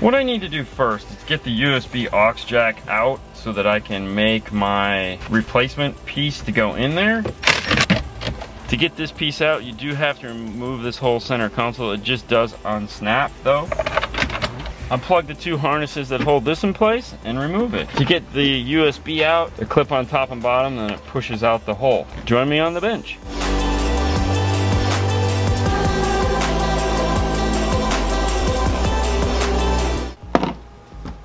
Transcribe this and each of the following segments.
What I need to do first is get the USB aux jack out so that I can make my replacement piece to go in there. To get this piece out, you do have to remove this whole center console. It just does unsnap though. Unplug the two harnesses that hold this in place and remove it. To get the USB out, the clip on top and bottom, then it pushes out the hole. Join me on the bench.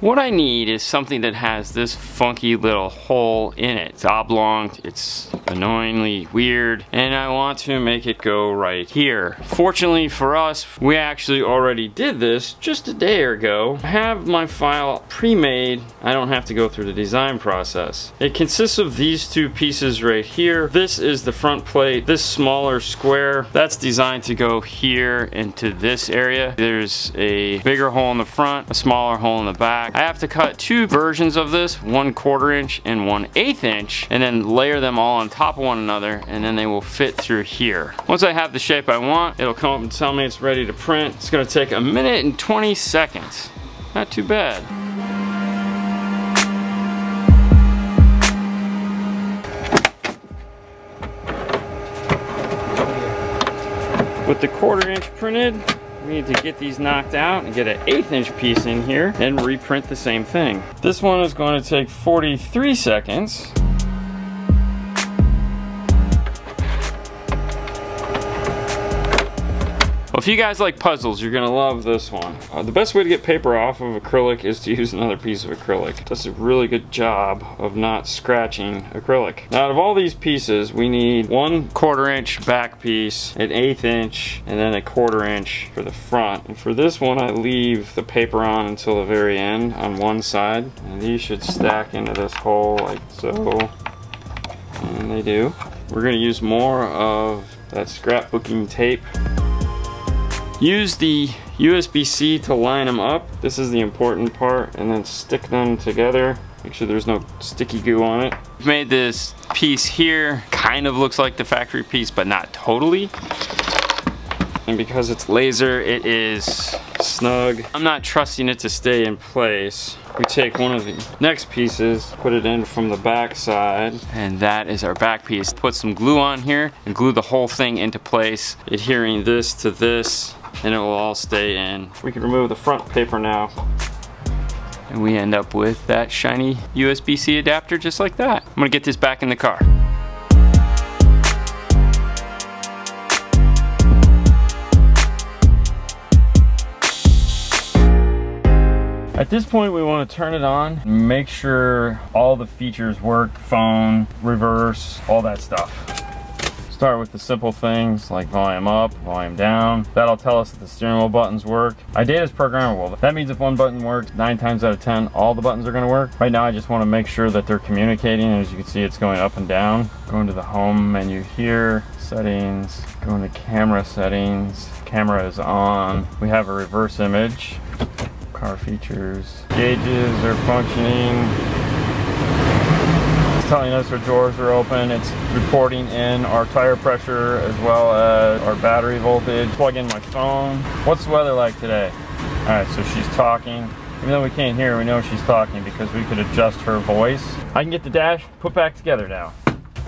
What I need is something that has this funky little hole in it. It's oblong, it's annoyingly weird, and I want to make it go right here. Fortunately for us, we actually already did this just a day ago. I have my file pre-made. I don't have to go through the design process. It consists of these two pieces right here. This is the front plate. This smaller square, that's designed to go here into this area. There's a bigger hole in the front, a smaller hole in the back. I have to cut two versions of this, 1/4 inch and 1/8 inch, and then layer them all on top of one another, and then they will fit through here. Once I have the shape I want, it'll come up and tell me it's ready to print. It's gonna take 1 minute and 20 seconds. Not too bad. With the 1/4 inch printed, we need to get these knocked out and get an 1/8 inch piece in here and reprint the same thing. This one is going to take 43 seconds. Well, if you guys like puzzles, you're gonna love this one. The best way to get paper off of acrylic is to use another piece of acrylic. It does a really good job of not scratching acrylic. Now, out of all these pieces, we need 1/4 inch back piece, an 1/8 inch, and then a 1/4 inch for the front. And for this one, I leave the paper on until the very end on one side. And these should stack into this hole like so. And they do. We're gonna use more of that scrapbooking tape. Use the USB-C to line them up. This is the important part, and then stick them together. Make sure there's no sticky goo on it. I've made this piece here, kind of looks like the factory piece, but not totally. And because it's laser, it is snug. I'm not trusting it to stay in place. We take one of the next pieces, put it in from the back side, and that is our back piece. Put some glue on here and glue the whole thing into place, adhering this to this, and it will all stay in. We can remove the front paper now. And we end up with that shiny USB-C adapter just like that. I'm gonna get this back in the car. At this point, we want to turn it on, make sure all the features work, phone, reverse, all that stuff. Start with the simple things like volume up, volume down. That'll tell us that the steering wheel buttons work. iData is programmable. That means if one button works, 9 times out of 10, all the buttons are gonna work. Right now, I just wanna make sure that they're communicating. As you can see, it's going up and down. Going to the home menu here, settings, going to camera settings. Camera is on. We have a reverse image. Car features. Gauges are functioning. Telling us our doors are open. It's reporting in our tire pressure as well as our battery voltage. Plug in my phone. What's the weather like today? All right, so she's talking. Even though we can't hear her, we know she's talking because we could adjust her voice. I can get the dash put back together now.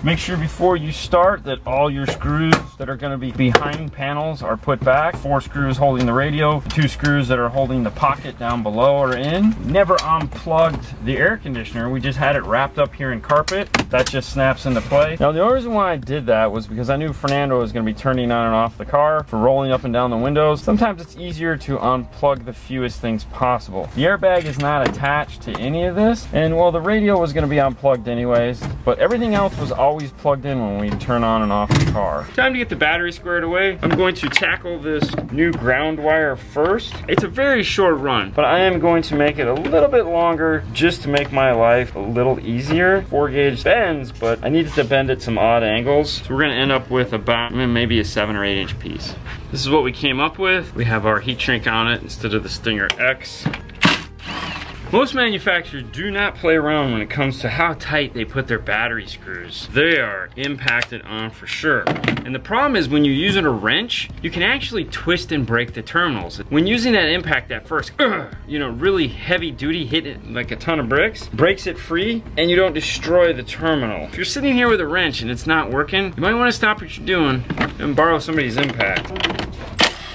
Make sure before you start that all your screws that are going to be behind panels are put back. 4 screws holding the radio, 2 screws that are holding the pocket down below are in. Never unplugged the air conditioner. We just had it wrapped up here in carpet. That just snaps into place. Now the only reason why I did that was because I knew Fernando was going to be turning on and off the car for rolling up and down the windows. Sometimes it's easier to unplug the fewest things possible. The airbag is not attached to any of this, and well, the radio was going to be unplugged anyways, but everything else was always plugged in when we turn on and off the car. Time to get the battery squared away. I'm going to tackle this new ground wire first. It's a very short run, but I am going to make it a little bit longer just to make my life a little easier. 4 gauge bends, but I needed to bend at some odd angles. So we're gonna end up with about maybe a 7 or 8 inch piece. This is what we came up with. We have our heat shrink on it instead of the Stinger X. Most manufacturers do not play around when it comes to how tight they put their battery screws. They are impacted on for sure. And the problem is when you're using a wrench, you can actually twist and break the terminals. When using that impact at first, you know, really heavy duty, hit it like a ton of bricks, breaks it free, and you don't destroy the terminal. If you're sitting here with a wrench and it's not working, you might want to stop what you're doing and borrow somebody's impact.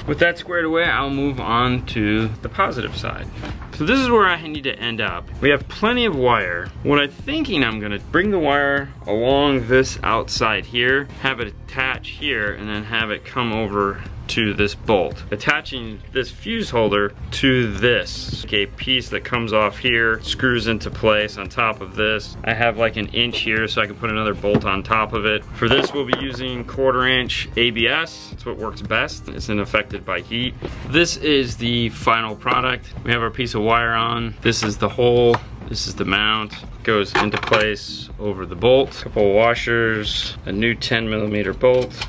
With that squared away, I'll move on to the positive side. So this is where I need to end up. We have plenty of wire. What I'm thinking, I'm gonna bring the wire along this outside here, have it attach here, and then have it come over to this bolt. Attaching this fuse holder to this, okay, piece that comes off here, screws into place on top of this. I have like an inch here so I can put another bolt on top of it. For this we'll be using 1/4 inch ABS. It's what works best. It's unaffected by heat. This is the final product. We have our piece of wire on. This is the hole. This is the mount. Goes into place over the bolt. A couple of washers, a new 10mm bolt.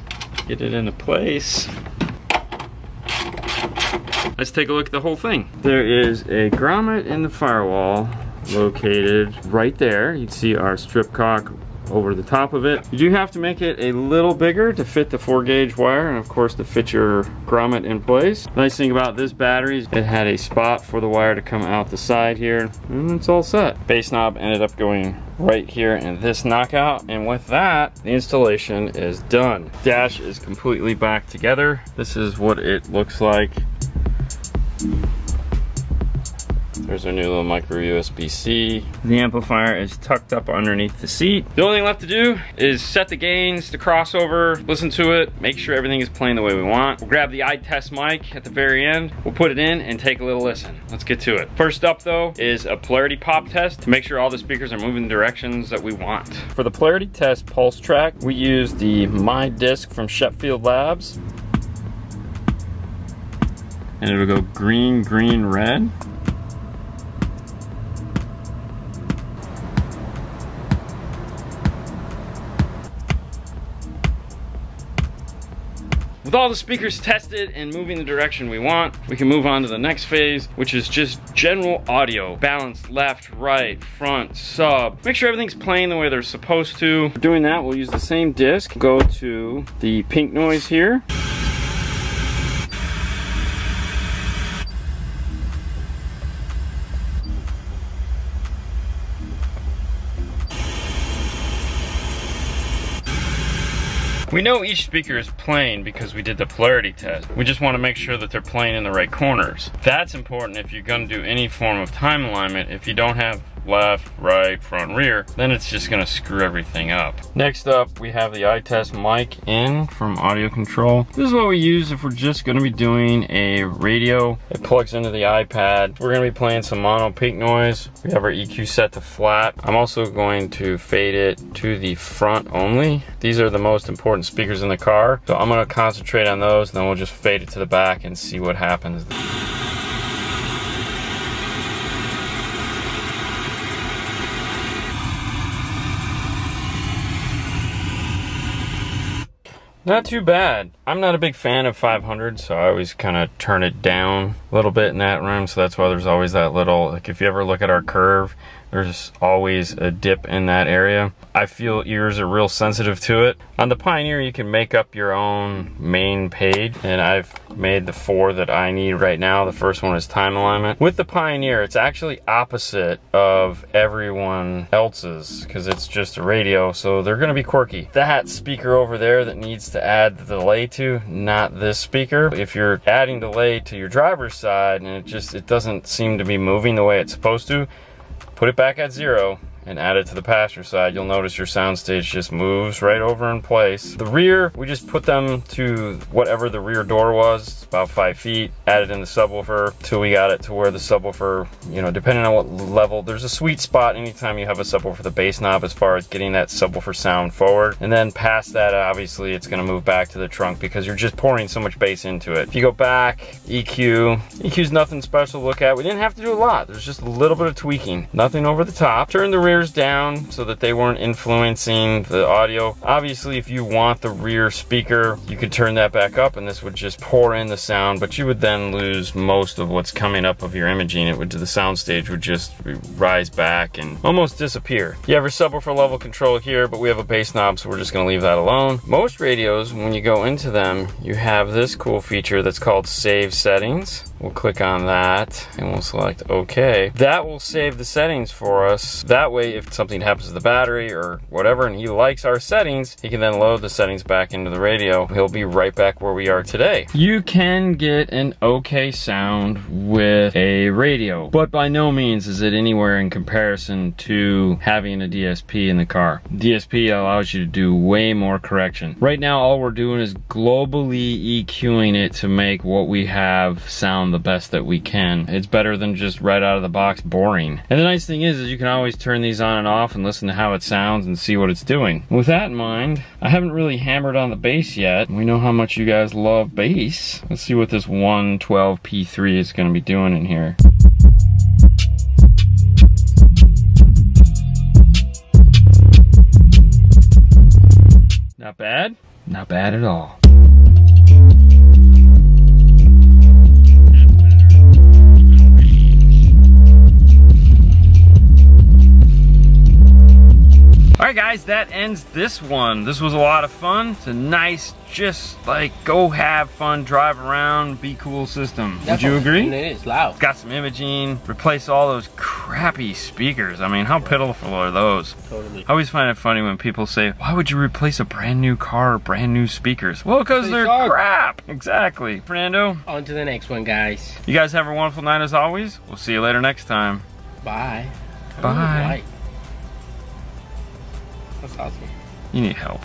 Get it into place. Let's take a look at the whole thing. There is a grommet in the firewall located right there. You can see our strip cock over the top of it. You do have to make it a little bigger to fit the 4-gauge wire and of course to fit your grommet in place. Nice thing about this battery is it had a spot for the wire to come out the side here and it's all set. Base knob ended up going right here in this knockout, and with that the installation is done. Dash is completely back together. This is what it looks like. There's our new little micro USB-C. The amplifier is tucked up underneath the seat. The only thing left to do is set the gains, the crossover, listen to it, make sure everything is playing the way we want. We'll grab the eye test mic at the very end. We'll put it in and take a little listen. Let's get to it. First up though is a polarity pop test to make sure all the speakers are moving the directions that we want. For the polarity test pulse track, we use the My Disc from Sheffield Labs. And it'll go green, green, red. With all the speakers tested and moving the direction we want, we can move on to the next phase, which is just general audio. Balanced left, right, front, sub. Make sure everything's playing the way they're supposed to. For doing that, we'll use the same disc. Go to the pink noise here. We know each speaker is playing because we did the polarity test. We just want to make sure that they're playing in the right corners. That's important if you're going to do any form of time alignment. If you don't have left, right, front, rear, then it's just going to screw everything up. Next up, we have the eye test mic in from Audio Control. This is what we use if we're just going to be doing a radio. It plugs into the iPad. We're going to be playing some mono peak noise. We have our EQ set to flat. I'm also going to fade it to the front only. These are the most important speakers in the car, so I'm going to concentrate on those, and then we'll just fade it to the back and see what happens. Not too bad. I'm not a big fan of 500, so I always kind of turn it down a little bit in that room, so that's why there's always that little, like if you ever look at our curve, there's always a dip in that area. I feel ears are real sensitive to it. On the Pioneer, you can make up your own main page, and I've made the 4 that I need right now. The first one is time alignment. With the Pioneer, it's actually opposite of everyone else's because it's just a radio, so they're gonna be quirky. That speaker over there that needs to add the delay to, not this speaker. If you're adding delay to your driver's side and it doesn't seem to be moving the way it's supposed to, put it back at 0 and add it to the passenger side. You'll notice your soundstage just moves right over in place. The rear, we just put them to whatever the rear door was, about 5 feet, added in the subwoofer till we got it to where the subwoofer, you know, depending on what level, there's a sweet spot anytime you have a subwoofer, the bass knob, as far as getting that subwoofer sound forward. And then past that, obviously, it's gonna move back to the trunk because you're just pouring so much bass into it. If you go back, EQ's nothing special to look at. We didn't have to do a lot. There's just a little bit of tweaking. Nothing over the top. Turn the rears down so that they weren't influencing the audio. Obviously, if you want the rear speaker, you could turn that back up and this would just pour in the sound, but you would then lose most of what's coming up of your imaging. It would, the soundstage would just rise back and almost disappear. You have your subwoofer level control here, but we have a bass knob, so we're just gonna leave that alone. Most radios, when you go into them, you have this cool feature that's called Save Settings. We'll click on that and we'll select OK. That will save the settings for us. That way, if something happens to the battery or whatever and he likes our settings, he can then load the settings back into the radio. He'll be right back where we are today. You can get an okay sound with a radio, but by no means is it anywhere in comparison to having a DSP in the car. DSP allows you to do way more correction. Right now, all we're doing is globally EQing it to make what we have sound the best that we can. It's better than just right out of the box boring. And the nice thing is you can always turn these on and off and listen to how it sounds and see what it's doing. With that in mind, I haven't really hammered on the bass yet. We know how much you guys love bass. Let's see what this 112P3 is going to be doing in here. Not bad? Not bad at all. Alright guys, that ends this one. This was a lot of fun. It's a nice, just like go have fun, drive around, be cool system. Would you agree? And it is loud. It's got some imaging, replace all those crappy speakers. I mean, how pitiful are those? Totally. I always find it funny when people say, why would you replace a brand new car or brand new speakers? Well, because they're crap. Exactly. Fernando. On to the next one, guys. You guys have a wonderful night as always. We'll see you later next time. Bye. Bye. That's awesome. You need help.